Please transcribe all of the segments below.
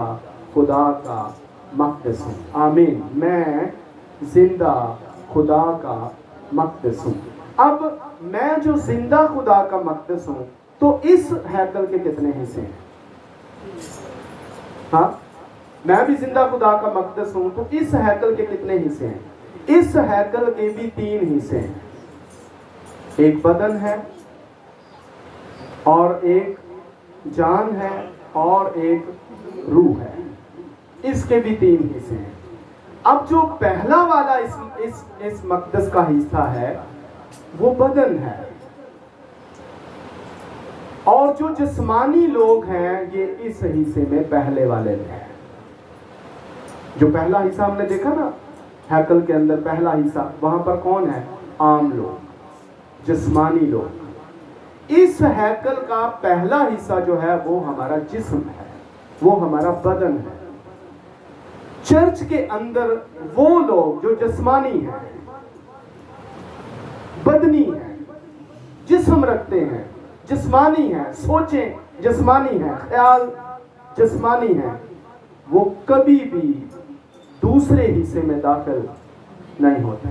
खुदा का मक़दस हूँ। आमीन। मैं जिंदा खुदा का मक़दस हूँ। अब मैं जो जिंदा खुदा का मक़दस हूँ, तो इस हैकल के कितने हिस्से हैं? हाँ, मैं भी जिंदा खुदा का मक़दस हूँ, तो इस हैकल के कितने हिस्से हैं? इस हैकल के भी 3 हिस्से हैं। एक बदन है, और एक जान है, और एक रूह है। इसके भी 3 हिस्से हैं। अब जो पहला वाला इस मक़दस का हिस्सा है, वो बदन है। और जो जिस्मानी लोग हैं, ये इस हिस्से में पहले वाले में है। जो पहला हिस्सा हमने देखा ना, हैकल के अंदर पहला हिस्सा, वहां पर कौन है? आम लोग, जिस्मानी लोग। इस हैकल का पहला हिस्सा जो है, वो हमारा जिस्म है, वो हमारा बदन है। चर्च के अंदर वो लोग जो जिस्मानी हैं, बदनी हैं, जिस्म रखते हैं, जिस्मानी हैं, सोचें जिस्मानी हैं, ख्याल जिस्मानी हैं, वो कभी भी दूसरे हिस्से में दाखिल नहीं होते।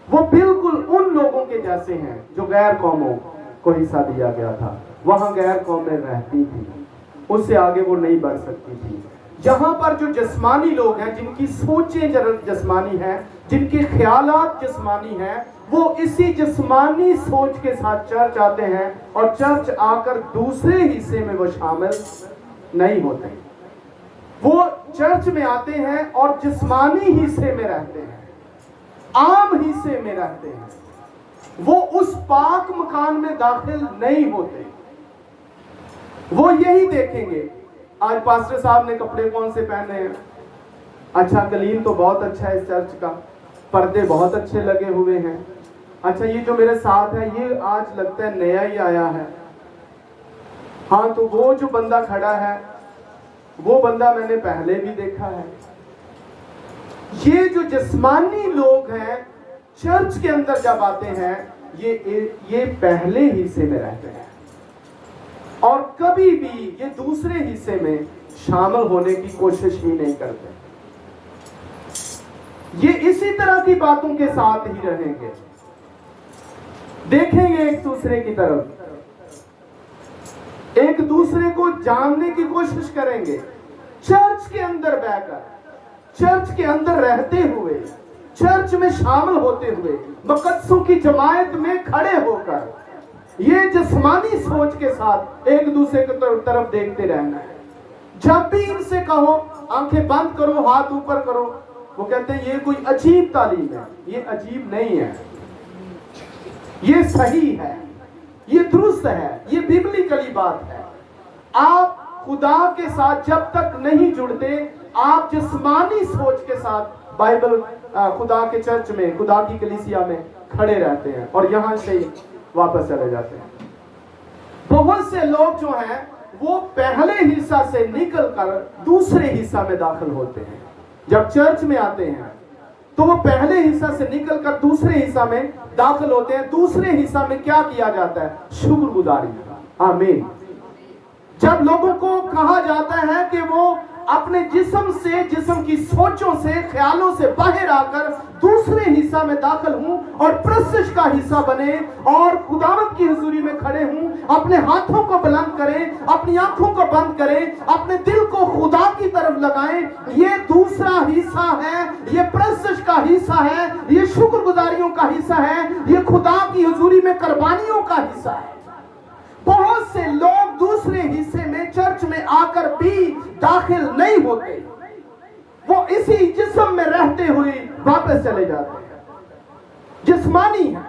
वो बिल्कुल उन लोगों के जैसे हैं जो गैर कौमों को हिस्सा दिया गया था। वहां गैर कौमें रहती थी, उससे आगे वो नहीं बढ़ सकती थी। जहां पर जो जिस्मानी लोग हैं, जिनकी सोचें जिस्मानी हैं, जिनके ख्यालात जिस्मानी हैं, वो इसी जिस्मानी सोच के साथ चर्च आते हैं, और चर्च आकर दूसरे हिस्से में वो शामिल नहीं होते। वो चर्च में आते हैं और जिस्मानी हिस्से में रहते हैं, आम हिस्से में रहते हैं। वो उस पाक मकान में दाखिल नहीं होते। वो यही देखेंगे, आज पास्टर साहब ने कपड़े कौन से पहने हैं, अच्छा कलीन तो बहुत अच्छा है इस चर्च का, पर्दे बहुत अच्छे लगे हुए हैं, अच्छा ये जो मेरे साथ है ये आज लगता है नया ही आया है, हाँ तो वो जो बंदा खड़ा है वो बंदा मैंने पहले भी देखा है। ये जो जिस्मानी लोग हैं, चर्च के अंदर जब आते हैं, ये पहले हिस्से में रहते हैं, और कभी भी ये दूसरे हिस्से में शामिल होने की कोशिश ही नहीं करते। ये इसी तरह की बातों के साथ ही रहेंगे, देखेंगे एक दूसरे की तरफ, एक दूसरे को जानने की कोशिश करेंगे। चर्च के अंदर बैठकर, चर्च के अंदर रहते हुए, चर्च में शामिल होते हुए, मुक़द्दसों की जमात में खड़े होकर, ये जिस्मानी सोच के साथ एक दूसरे की तरफ देखते रहना है। जब भी इनसे कहो आंखें बंद करो, हाथ ऊपर करो, वो कहते हैं ये कोई अजीब तालीम है। ये अजीब नहीं है, ये सही है, ये दुरुस्त है, ये बिबलिकली बात है। आप खुदा के साथ जब तक नहीं जुड़ते, आप जिस्मानी सोच के साथ बाइबल खुदा के चर्च में, खुदा की कलीसिया में खड़े रहते हैं, और यहां से वापस चले जाते हैं। बहुत से लोग जो हैं, वो पहले हिस्सा से निकलकर दूसरे हिस्सा में दाखिल होते हैं। जब चर्च में आते हैं तो वो पहले हिस्सा से निकलकर दूसरे हिस्सा में दाखिल होते हैं। दूसरे हिस्सा में क्या किया जाता है? शुक्रगुजारी। आमीन। जब लोगों को कहा जाता है कि वो अपने जिस्म से, जिस्म की सोचों से, ख्यालों से बाहर आकर दूसरे हिस्सा में दाखिल हूं और प्रस्तिश का हिस्सा बने, और खुदावंद की हुजूरी में खड़े हूं, अपने हाथों को बुलंद करें, अपनी आंखों को बंद करें, अपने दिल को खुदा की तरफ लगाएं, ये दूसरा हिस्सा है, ये प्रस्तिश का हिस्सा है, ये शुक्रगुजारियों का हिस्सा है, ये खुदा की हुजूरी में कुर्बानियों का हिस्सा है। बहुत से लोग दूसरे हिस्से में, चर्च में आकर भी दाखिल नहीं होते, वो इसी जिस्म में रहते हुए वापस चले जाते हैं। जिस्मानी है,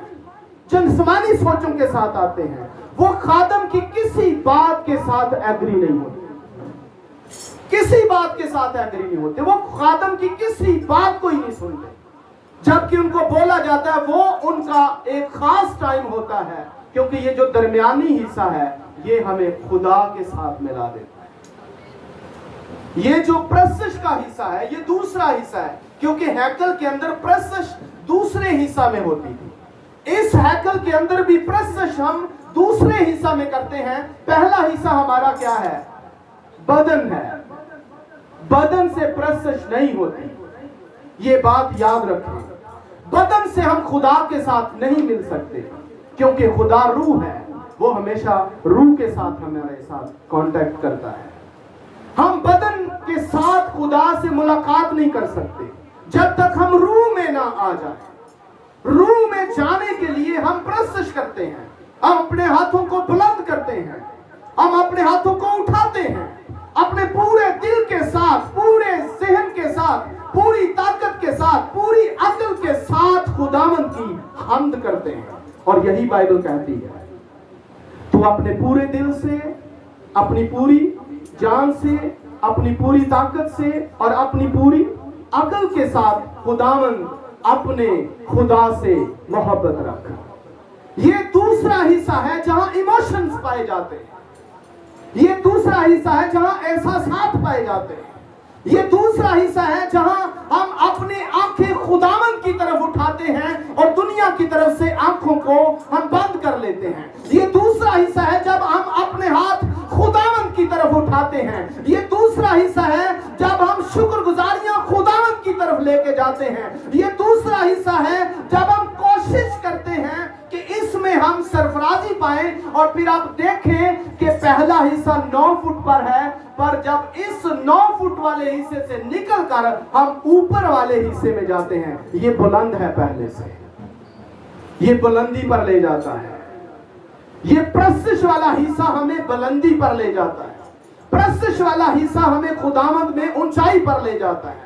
जिस्मानी सोचों के साथ आते हैं। वो खादम की किसी बात के साथ एग्री नहीं होते, किसी बात के साथ एग्री नहीं होते। वो खादम की किसी बात को ही नहीं सुनते, जबकि उनको बोला जाता है वो उनका एक खास टाइम होता है, क्योंकि ये जो दरमियानी हिस्सा है, ये हमें खुदा के साथ मिला देता है। ये जो प्रस्तिश का हिस्सा है, ये दूसरा हिस्सा है, क्योंकि हैकल के अंदर प्रस्तिश दूसरे हिस्सा में होती थी। इस हैकल के अंदर भी प्रस्तिश हम दूसरे हिस्सा में करते हैं। पहला हिस्सा हमारा क्या है? बदन है। बदन से प्रत्यक्ष नहीं होती। ये बात याद रखें, बदन से हम खुदा के साथ नहीं मिल सकते, क्योंकि खुदा रूह है, वो हमेशा रूह के साथ हमारे साथ कांटेक्ट करता है। हम बदन के साथ खुदा से मुलाकात नहीं कर सकते जब तक हम रूह में ना आ जाए। रूह में जाने के लिए हम प्रत्यक्ष करते हैं, हम अपने हाथों को बुलंद करते हैं, हम अपने हाथों को उठाते हैं, अपने पूरे दिल के साथ, पूरे ज़हन के साथ, पूरी ताकत के साथ, पूरी अक्ल के साथ खुदावंद की हम्द करते हैं। और यही बाइबल कहती है, तू अपने पूरे दिल से, अपनी पूरी जान से, अपनी पूरी ताकत से और अपनी पूरी अक्ल के साथ खुदावंद अपने खुदा से मोहब्बत रख। ये दूसरा हिस्सा है जहां इमोशंस पाए जाते हैं, ये दूसरा हिस्सा है जहां एहसासात पाए जाते हैं, ये दूसरा हिस्सा है जहां हम अपनी आंखें खुदावंद की तरफ उठाते हैं और दुनिया की तरफ से आंखों को हम बंद कर लेते हैं। ये दूसरा हिस्सा है जब हम अपने हाथ खुदावंद की तरफ उठाते हैं। ये दूसरा हिस्सा है जब हम शुक्रगुजारियां खुदावंद की तरफ लेके जाते हैं। ये दूसरा हिस्सा है जब हम कोशिश करते हैं कि इसमें हम सरफराजी पाएं। और फिर आप देखें कि पहला हिस्सा 9 फुट पर है, पर जब इस 9 फुट वाले हिस्से से निकलकर हम ऊपर वाले हिस्से में जाते हैं, ये बुलंद है पहले से, ये बुलंदी पर ले जाता है। ये प्रस्तिश वाला हिस्सा हमें बुलंदी पर ले जाता है, प्रस्तिश वाला हिस्सा हमें खुदावंद में ऊंचाई पर ले जाता है।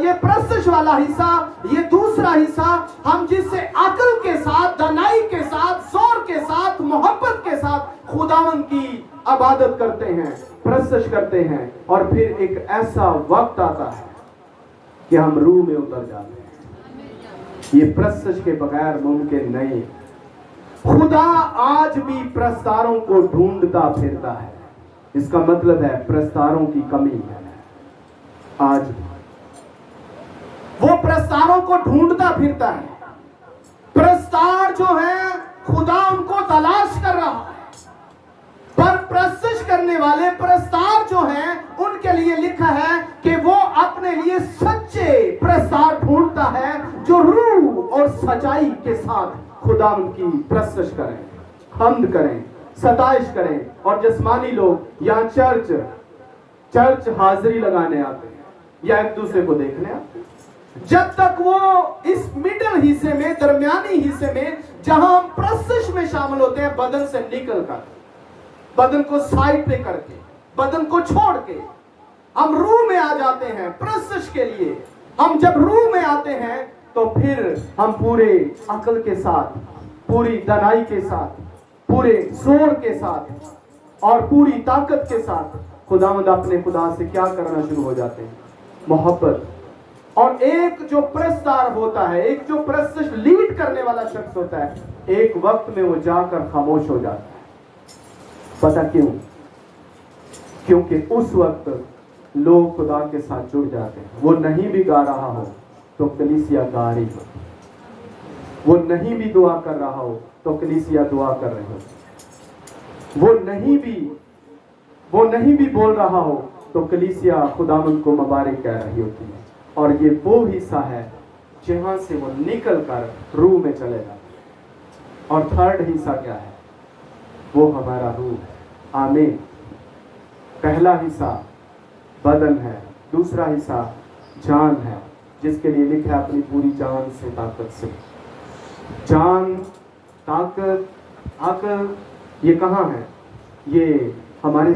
ये प्रस्तिश वाला हिस्सा, ये दूसरा हिस्सा, हम जिससे अक्ल के साथ, दानाई के साथ, जोर के साथ, मोहब्बत के साथ खुदावंद की इबादत करते हैं, प्रस्तिश करते हैं, और फिर एक ऐसा वक्त आता है कि हम रूह में उतर जाते हैं। ये प्रस्तिश के बगैर मुमकिन नहीं। खुदा आज भी प्रस्तारों को ढूंढता फिरता है। इसका मतलब है प्रस्तारों की कमी है। आज भी वो प्रस्तारों को ढूंढता फिरता है। प्रस्तार जो है, खुदा उनको तलाश कर रहा है, पर प्रस्तिश करने वाले प्रस्तार जो हैं, उनके लिए लिखा है कि वो अपने लिए सच्चे प्रस्तार ढूंढता है जो रूह और सच्चाई के साथ खुदा उनकी प्रस्तिश करें, हम्द करें, सताइश करें। और जिस्मानी लोग यहाँ चर्च हाजिरी लगाने आते हैं या एक दूसरे को देखने आते हैं। जब तक वो इस मिडल हिस्से में, दरमियानी हिस्से में, जहां हम प्रस्तिश में शामिल होते हैं, बदन से निकलकर, बदन को साइड पे करके, बदन को छोड़ के हम रूह में आ जाते हैं प्रस्तिश के लिए। हम जब रूह में आते हैं तो फिर हम पूरे अक्ल के साथ, पूरी दानाई के साथ, पूरे जोर के साथ और पूरी ताकत के साथ खुदावंद अपने खुदा से क्या करना शुरू हो जाते हैं, मोहब्बत। और एक जो प्रस्तार होता है, एक जो प्रस्तिश लीड करने वाला शख्स होता है, एक वक्त में वो जाकर खामोश हो जाता है। पता क्यों? क्योंकि उस वक्त लोग खुदा के साथ जुड़ जाते हैं। वो नहीं भी गा रहा हो तो कलीसिया गा रही हो, वो नहीं भी दुआ कर रहा हो तो कलीसिया दुआ कर रही हो, वो नहीं भी बोल रहा हो तो कलीसिया खुदावंद को मुबारक कह रही होती है। और ये वो हिस्सा है जहां से वो निकल कर रूह में चले जाते हैं। और थर्ड हिस्सा क्या है? वो हमारा रूह है। आमीन। पहला हिस्सा बदन है, दूसरा हिस्सा जान है, जिसके लिए लिखा है अपनी पूरी जान से, ताकत से। जान, ताकत, अक्ल, ये कहाँ है? ये हमारे